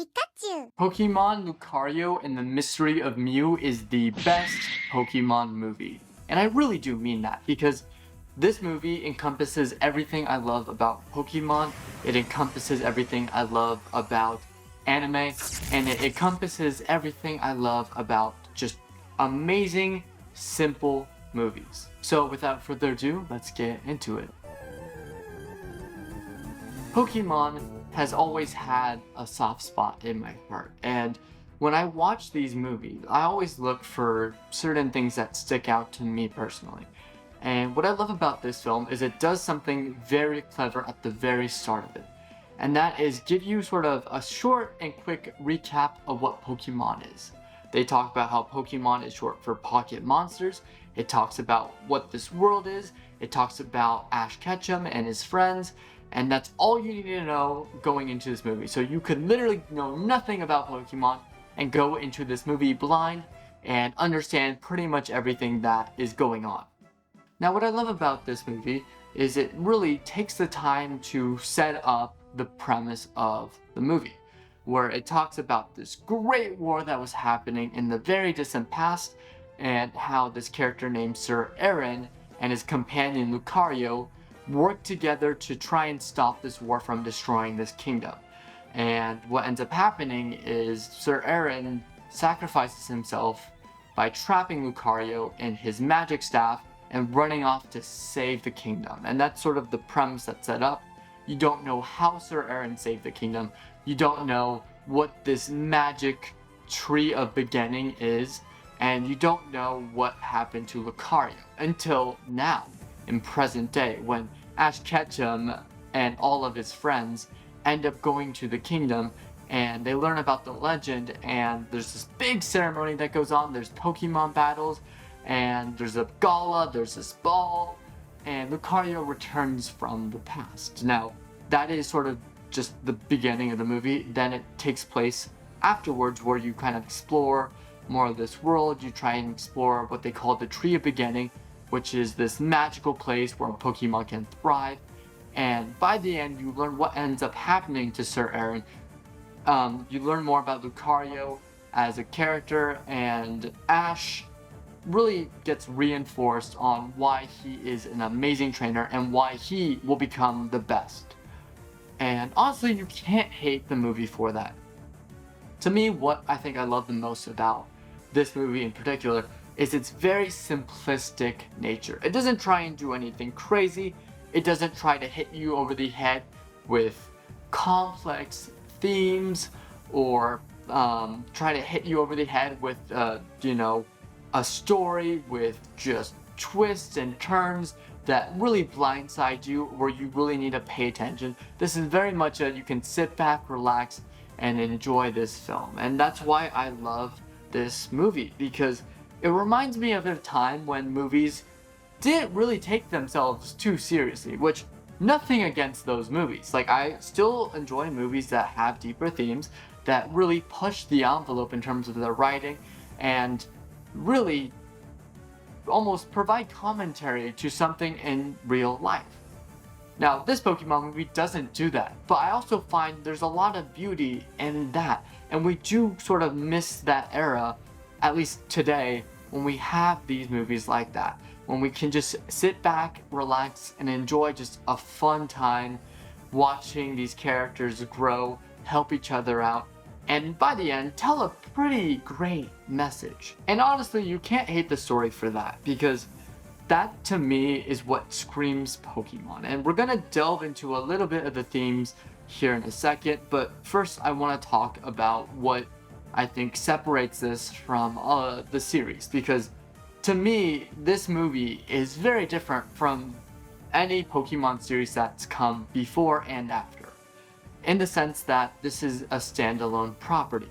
Pikachu. Pokemon Lucario and the Mystery of Mew is the best Pokemon movie. And I really do mean that because this movie encompasses everything I love about Pokemon, it encompasses everything I love about anime, and it encompasses everything I love about just amazing, simple movies. So without further ado, let's get into it. Pokemon has always had a soft spot in my heart, and when I watch these movies, I always look for certain things that stick out to me personally. And what I love about this film is it does something very clever at the very start of it, and that is give you sort of a short and quick recap of what Pokemon is. They talk about how Pokemon is short for Pocket Monsters, it talks about what this world is, it talks about Ash Ketchum and his friends, and that's all you need to know going into this movie. So you could literally know nothing about Pokemon and go into this movie blind and understand pretty much everything that is going on. Now what I love about this movie is it really takes the time to set up the premise of the movie, where it talks about this great war that was happening in the very distant past and how this character named Sir Aaron and his companion Lucario work together to try and stop this war from destroying this kingdom. And what ends up happening is Sir Aaron sacrifices himself by trapping Lucario in his magic staff and running off to save the kingdom. And that's sort of the premise that's set up. You don't know how Sir Aaron saved the kingdom. You don't know what this magic tree of beginning is. And you don't know what happened to Lucario until now, in present day, when Ash Ketchum and all of his friends end up going to the kingdom and they learn about the legend, and there's this big ceremony that goes on. There's Pokemon battles and there's a gala, there's this ball, and Lucario returns from the past. Now that is sort of just the beginning of the movie. Then it takes place afterwards where you kind of explore more of this world. You try and explore what they call the Tree of Beginning, which is this magical place where Pokemon can thrive. And by the end, you learn what ends up happening to Sir Aaron. You learn more about Lucario as a character, and Ash really gets reinforced on why he is an amazing trainer and why he will become the best. And honestly, you can't hate the movie for that. To me, what I think I love the most about this movie in particular is its very simplistic nature. It doesn't try and do anything crazy. It doesn't try to hit you over the head with complex themes or try to hit you over the head with, a story with just twists and turns that really blindside you, where you really need to pay attention. This is very much you can sit back, relax, and enjoy this film. And that's why I love this movie, because it reminds me of a time when movies didn't really take themselves too seriously, which nothing against those movies. Like, I still enjoy movies that have deeper themes, that really push the envelope in terms of their writing, and really almost provide commentary to something in real life. Now, this Pokemon movie doesn't do that, but I also find there's a lot of beauty in that, and we do sort of miss that era, at least today, when we have these movies like that, when we can just sit back, relax, and enjoy just a fun time watching these characters grow, help each other out, and by the end, tell a pretty great message. And honestly, you can't hate the story for that, because that to me is what screams Pokemon. And we're gonna delve into a little bit of the themes here in a second, but first I want to talk about what I think separates this from the series, because to me, this movie is very different from any Pokemon series that's come before and after, in the sense that this is a standalone property.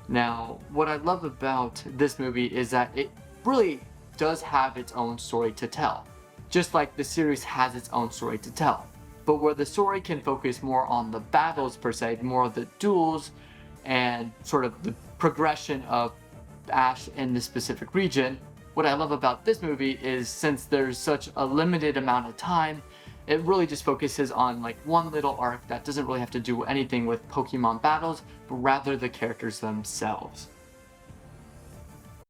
Now, what I love about this movie is that it really does have its own story to tell, just like the series has its own story to tell. But where the story can focus more on the battles per se, more of the duels, and sort of the progression of Ash in this specific region, what I love about this movie is, since there's such a limited amount of time It really just focuses on like one little arc that doesn't really have to do anything with Pokemon battles, but rather the characters themselves.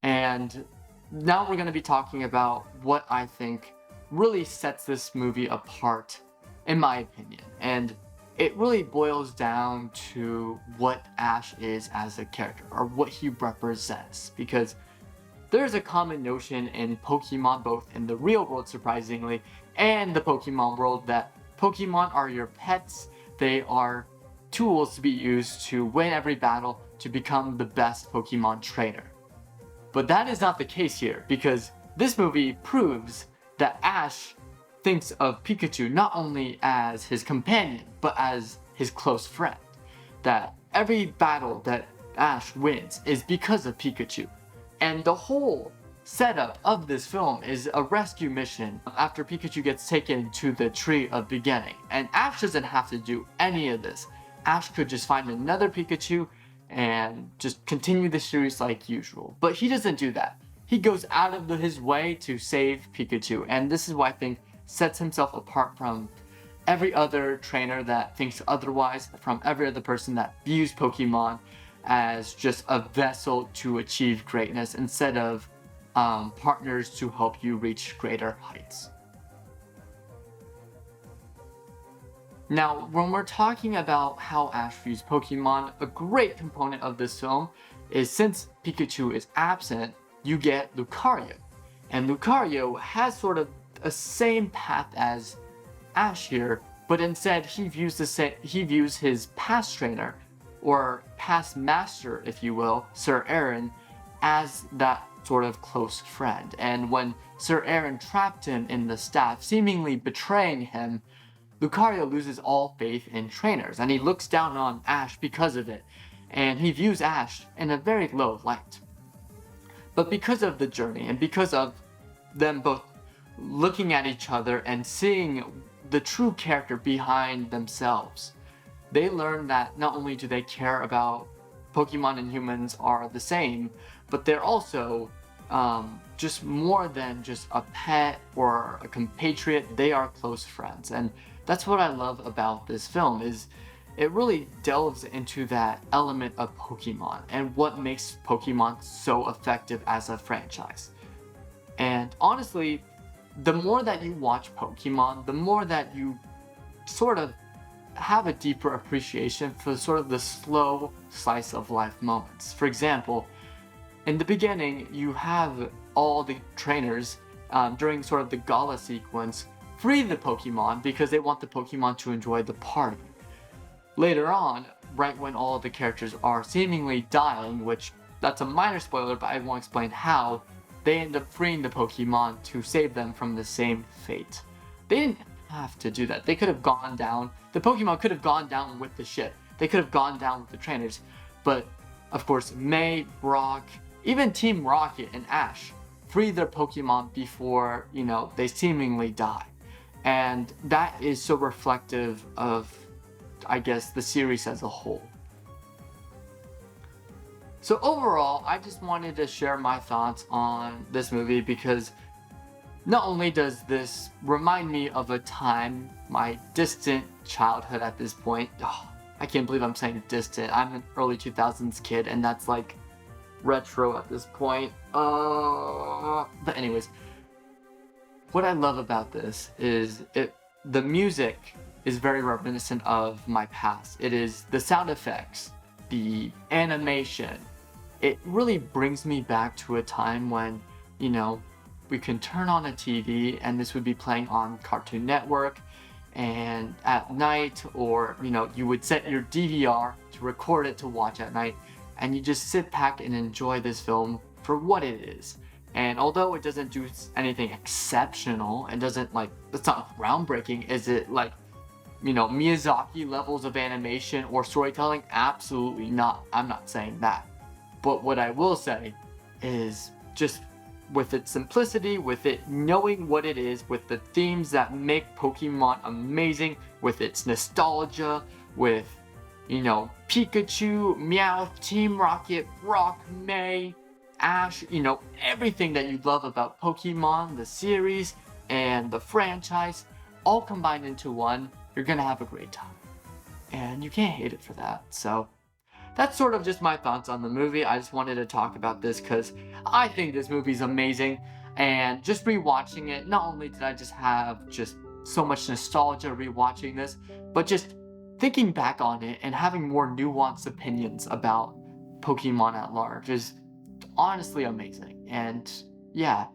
And now we're going to be talking about what I think really sets this movie apart, in my opinion. And it really boils down to what Ash is as a character, or what he represents. Because there's a common notion in Pokemon, both in the real world, surprisingly, and the Pokemon world, that Pokemon are your pets. They are tools to be used to win every battle, to become the best Pokemon trainer. But that is not the case here, because this movie proves that Ash thinks of Pikachu not only as his companion, but as his close friend. That every battle that Ash wins is because of Pikachu. And the whole setup of this film is a rescue mission after Pikachu gets taken to the Tree of Beginning. And Ash doesn't have to do any of this. Ash could just find another Pikachu and just continue the series like usual. But he doesn't do that. He goes out of his way to save Pikachu. And this is why I think sets himself apart from every other trainer that thinks otherwise, from every other person that views Pokemon as just a vessel to achieve greatness instead of partners to help you reach greater heights. Now, when we're talking about how Ash views Pokemon, a great component of this film is, since Pikachu is absent, you get Lucario. And Lucario has sort of a same path as Ash here, but instead he views his past trainer, or past master, if you will, Sir Aaron, as that sort of close friend. And when Sir Aaron trapped him in the staff, seemingly betraying him, Lucario loses all faith in trainers, and he looks down on Ash because of it, and he views Ash in a very low light. But because of the journey, and because of them both looking at each other and seeing the true character behind themselves, they learn that not only do they care about Pokemon and humans are the same, but they're also just more than just a pet or a compatriot. They are close friends. And that's what I love about this film, is it really delves into that element of Pokemon and what makes Pokemon so effective as a franchise. And honestly, the more that you watch Pokemon, the more that you sort of have a deeper appreciation for sort of the slow slice of life moments. For example, in the beginning, you have all the trainers during sort of the gala sequence free the Pokemon because they want the Pokemon to enjoy the party. Later on, right when all of the characters are seemingly dying, which that's a minor spoiler, but I won't explain how, they end up freeing the Pokemon to save them from the same fate. They didn't have to do that. They could have gone down, the Pokemon could have gone down with the ship. They could have gone down with the trainers. But, of course, May, Brock, even Team Rocket and Ash free their Pokemon before, they seemingly die. And that is so reflective of, I guess, the series as a whole. So overall, I just wanted to share my thoughts on this movie because not only does this remind me of a time, my distant childhood at this point. I can't believe I'm saying distant. I'm an early 2000s kid, and that's like retro at this point. But anyways, what I love about this is the music is very reminiscent of my past. It is the sound effects, the animation. It really brings me back to a time when, we can turn on a TV and this would be playing on Cartoon Network, and at night, or, you would set your DVR to record it to watch at night, and you just sit back and enjoy this film for what it is. And although it doesn't do anything exceptional, and doesn't it's not groundbreaking, is it Miyazaki levels of animation or storytelling? Absolutely not. I'm not saying that. But what I will say is, just with its simplicity, with it knowing what it is, with the themes that make Pokemon amazing, with its nostalgia, with, Pikachu, Meowth, Team Rocket, Brock, May, Ash, everything that you love about Pokemon, the series, and the franchise, all combined into one, you're gonna have a great time. And you can't hate it for that. So that's sort of just my thoughts on the movie. I just wanted to talk about this because I think this movie's amazing. And just rewatching it, not only did I just have just so much nostalgia rewatching this, but just thinking back on it and having more nuanced opinions about Pokemon at large is honestly amazing. And yeah,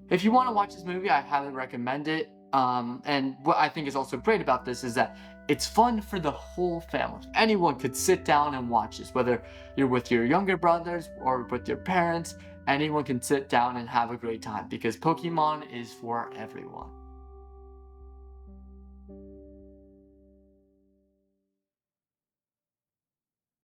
if you want to watch this movie, I highly recommend it. And what I think is also great about this is that it's fun for the whole family. Anyone could sit down and watch this, whether you're with your younger brothers or with your parents. Anyone can sit down and have a great time because Pokemon is for everyone.